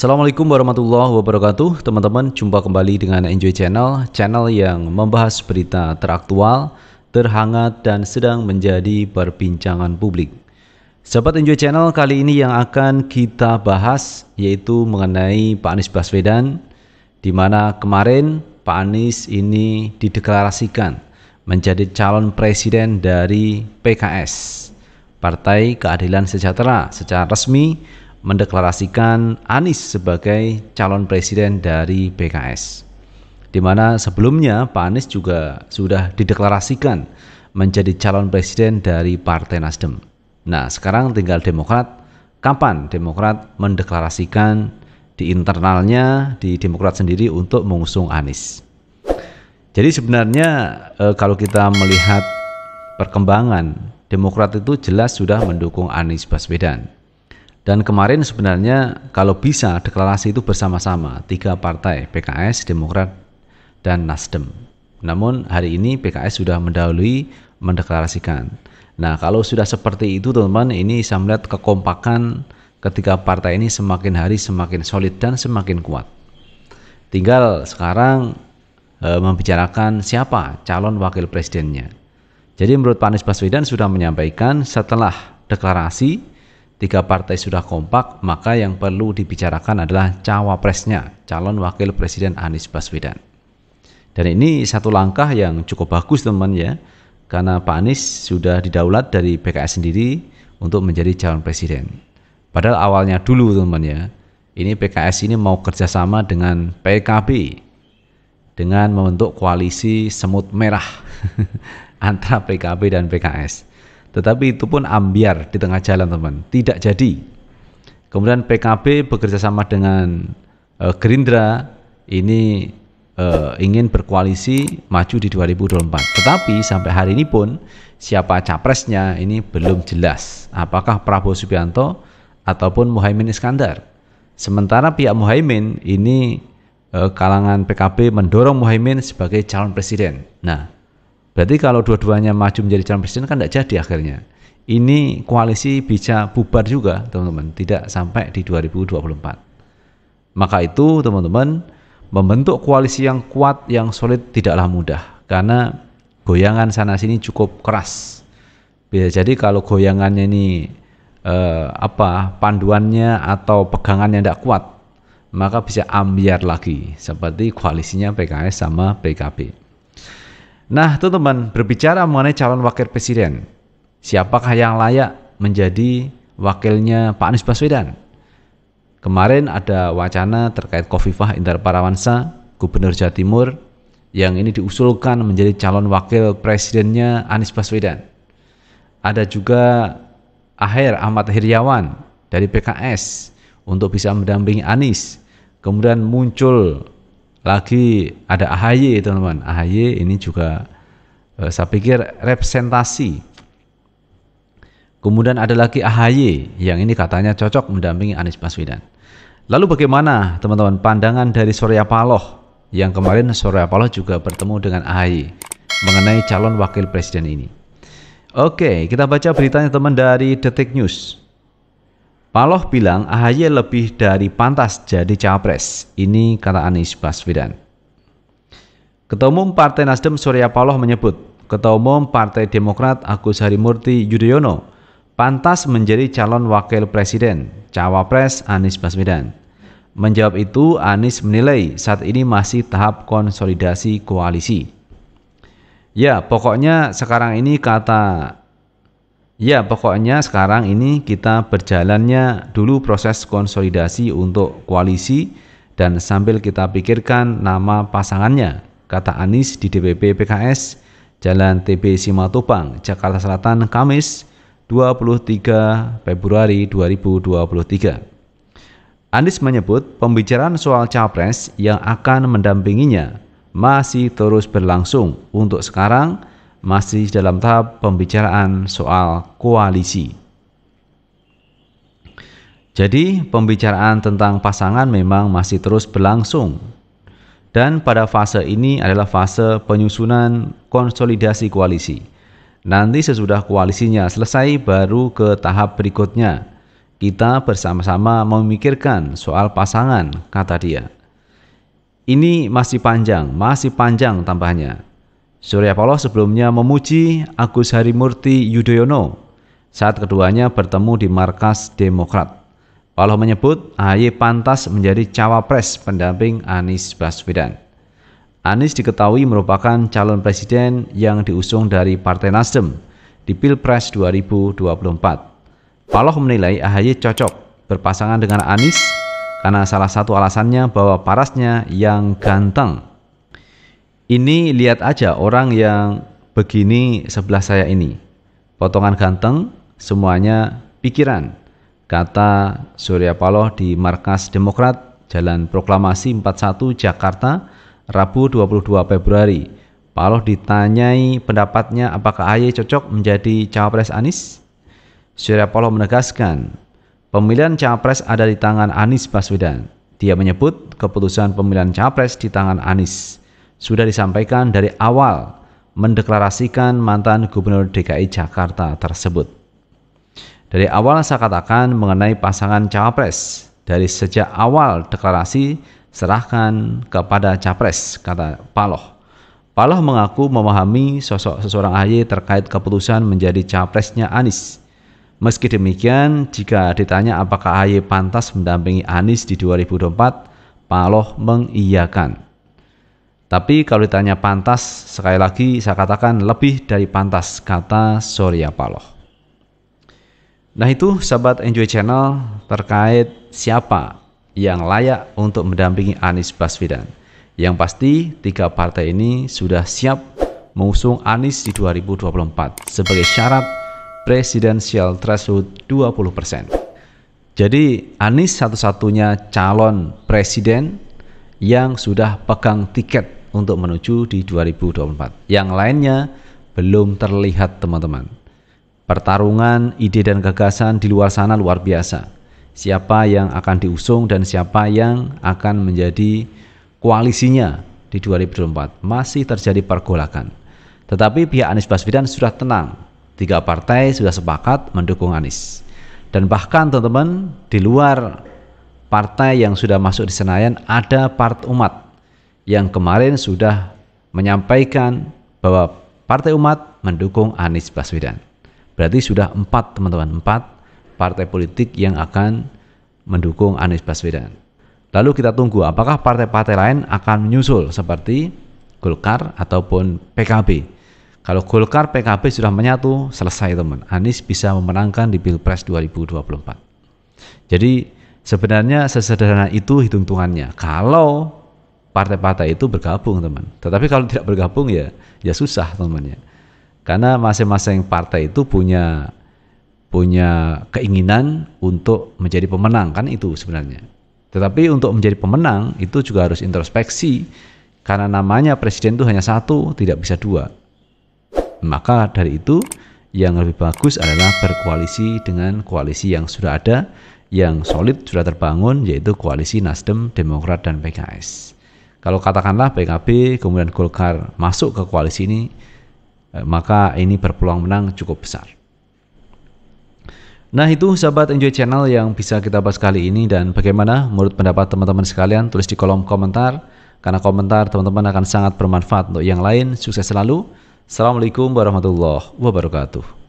Assalamualaikum warahmatullahi wabarakatuh. Teman-teman, jumpa kembali dengan Enjoy Channel, channel yang membahas berita teraktual, terhangat, dan sedang menjadi perbincangan publik. Sahabat Enjoy Channel, kali ini yang akan kita bahas yaitu mengenai Pak Anies Baswedan, di mana kemarin Pak Anies ini dideklarasikan menjadi calon presiden dari PKS, Partai Keadilan Sejahtera, secara resmi mendeklarasikan Anies sebagai calon presiden dari PKS. Di mana sebelumnya Pak Anies juga sudah dideklarasikan menjadi calon presiden dari Partai Nasdem. Nah, sekarang tinggal Demokrat, kapan Demokrat mendeklarasikan di internalnya, di Demokrat sendiri untuk mengusung Anies. Jadi sebenarnya kalau kita melihat perkembangan, Demokrat itu jelas sudah mendukung Anies Baswedan. Dan kemarin sebenarnya kalau bisa deklarasi itu bersama-sama, tiga partai, PKS, Demokrat, dan Nasdem. Namun hari ini PKS sudah mendahului mendeklarasikan. Nah, kalau sudah seperti itu teman-teman, ini saya melihat kekompakan ketiga partai ini semakin hari semakin solid dan semakin kuat. Tinggal sekarang membicarakan siapa calon wakil presidennya. Jadi menurut Pak Anies Baswedan sudah menyampaikan setelah deklarasi tiga partai sudah kompak, maka yang perlu dibicarakan adalah cawapresnya, calon wakil presiden Anies Baswedan. Dan ini satu langkah yang cukup bagus teman ya, karena Pak Anies sudah didaulat dari PKS sendiri untuk menjadi calon presiden. Padahal awalnya dulu teman ya, ini PKS ini mau kerjasama dengan PKB dengan membentuk koalisi semut merah antara PKB dan PKS. Tetapi itu pun ambiar di tengah jalan teman, tidak jadi. Kemudian PKB bekerja sama dengan Gerindra ini ingin berkoalisi maju di 2024. Tetapi sampai hari ini pun siapa capresnya ini belum jelas. Apakah Prabowo Subianto ataupun Muhaimin Iskandar. Sementara pihak Muhaimin ini kalangan PKB mendorong Muhaimin sebagai calon presiden. Nah, berarti kalau dua-duanya maju menjadi calon presiden kan tidak jadi akhirnya. Ini koalisi bisa bubar juga teman-teman, tidak sampai di 2024. Maka itu teman-teman, membentuk koalisi yang kuat, yang solid tidaklah mudah. Karena goyangan sana-sini cukup keras. Bisa jadi kalau goyangannya ini panduannya atau pegangannya tidak kuat, maka bisa ambiar lagi. Seperti koalisinya PKS sama PKB. Nah, teman-teman, berbicara mengenai calon wakil presiden, siapakah yang layak menjadi wakilnya Pak Anies Baswedan? Kemarin ada wacana terkait Khofifah Indar Parawansa, Gubernur Jawa Timur, yang ini diusulkan menjadi calon wakil presidennya Anies Baswedan. Ada juga Ahmad Heriawan dari PKS untuk bisa mendampingi Anies. Kemudian muncul lagi ada AHY teman-teman. AHY ini juga saya pikir representasi. Kemudian ada lagi AHY yang ini katanya cocok mendampingi Anies Baswedan. Lalu bagaimana teman-teman pandangan dari Surya Paloh yang kemarin Surya Paloh juga bertemu dengan AHY mengenai calon wakil presiden ini. Oke, kita baca beritanya teman dari Detik News. Paloh bilang AHY lebih dari pantas jadi capres. Ini kata Anies Baswedan. Ketua Umum Partai Nasdem Surya Paloh menyebut Ketua Umum Partai Demokrat Agus Harimurti Yudhoyono pantas menjadi calon wakil presiden, cawapres Anies Baswedan. Menjawab itu, Anies menilai saat ini masih tahap konsolidasi koalisi. Pokoknya sekarang ini kita berjalannya dulu proses konsolidasi untuk koalisi dan sambil kita pikirkan nama pasangannya, kata Anies di DPP PKS Jalan TB Simatupang, Jakarta Selatan, Kamis 23 Februari 2023. Anies menyebut pembicaraan soal capres yang akan mendampinginya masih terus berlangsung. Untuk sekarang masih dalam tahap pembicaraan soal koalisi. Jadi pembicaraan tentang pasangan memang masih terus berlangsung. Dan pada fase ini adalah fase penyusunan konsolidasi koalisi. Nanti sesudah koalisinya selesai baru ke tahap berikutnya, Kita bersama-sama memikirkan soal pasangan, kata dia. Ini masih panjang tambahnya. Surya Paloh sebelumnya memuji Agus Harimurti Yudhoyono saat keduanya bertemu di markas Demokrat. Paloh menyebut AHY pantas menjadi cawapres pendamping Anies Baswedan. Anies diketahui merupakan calon presiden yang diusung dari Partai Nasdem di Pilpres 2024. Paloh menilai AHY cocok berpasangan dengan Anies karena salah satu alasannya bahwa parasnya yang ganteng. Ini lihat aja orang yang begini sebelah saya ini. Potongan ganteng, semuanya pikiran, kata Surya Paloh di markas Demokrat Jalan Proklamasi 41 Jakarta, Rabu 22 Februari. Paloh ditanyai pendapatnya apakah AHY cocok menjadi cawapres Anies. Surya Paloh menegaskan, pemilihan cawapres ada di tangan Anies Baswedan. Dia menyebut keputusan pemilihan cawapres di tangan Anies sudah disampaikan dari awal, mendeklarasikan mantan Gubernur DKI Jakarta tersebut. Dari awal saya katakan mengenai pasangan cawapres, dari sejak awal deklarasi serahkan kepada capres, kata Paloh. Paloh mengaku memahami sosok seseorang AHY terkait keputusan menjadi capresnya Anies. Meski demikian, jika ditanya apakah AHY pantas mendampingi Anies di 2024, Paloh mengiyakan. Tapi kalau ditanya pantas, sekali lagi saya katakan lebih dari pantas, kata Surya Paloh. Nah itu sahabat Enjoy Channel terkait siapa yang layak untuk mendampingi Anies Baswedan. Yang pasti 3 partai ini sudah siap mengusung Anies di 2024 sebagai syarat presidensial threshold 20%. Jadi Anies satu-satunya calon presiden yang sudah pegang tiket untuk menuju di 2024. Yang lainnya belum terlihat, teman-teman. Pertarungan ide dan gagasan di luar sana luar biasa. Siapa yang akan diusung dan siapa yang akan menjadi koalisinya di 2024 masih terjadi pergolakan. Tetapi pihak Anies Baswedan sudah tenang. 3 partai sudah sepakat mendukung Anies. Dan bahkan teman-teman, di luar partai yang sudah masuk di Senayan ada Partai Umat yang kemarin sudah menyampaikan bahwa Partai Umat mendukung Anies Baswedan. Berarti sudah 4 teman-teman, 4 partai politik yang akan mendukung Anies Baswedan. Lalu kita tunggu apakah partai-partai lain akan menyusul seperti Golkar ataupun PKB. Kalau Golkar PKB sudah menyatu, selesai teman. Anies bisa memenangkan di Pilpres 2024. Jadi sebenarnya sesederhana itu hitung-hitungannya. Kalau partai-partai itu bergabung, teman. Tetapi kalau tidak bergabung ya susah, teman-teman ya. Karena masing-masing partai itu punya keinginan untuk menjadi pemenang, kan itu sebenarnya. Tetapi untuk menjadi pemenang itu juga harus introspeksi, karena namanya presiden itu hanya 1, tidak bisa 2. Maka dari itu yang lebih bagus adalah berkoalisi dengan koalisi yang sudah ada, yang solid sudah terbangun, yaitu koalisi Nasdem, Demokrat, dan PKS. Kalau katakanlah PKB kemudian Golkar masuk ke koalisi ini, maka ini berpeluang menang cukup besar. Nah itu sahabat Enjoy Channel yang bisa kita bahas kali ini, dan bagaimana menurut pendapat teman-teman sekalian, tulis di kolom komentar, karena komentar teman-teman akan sangat bermanfaat untuk yang lain. Sukses selalu. Assalamualaikum warahmatullahi wabarakatuh.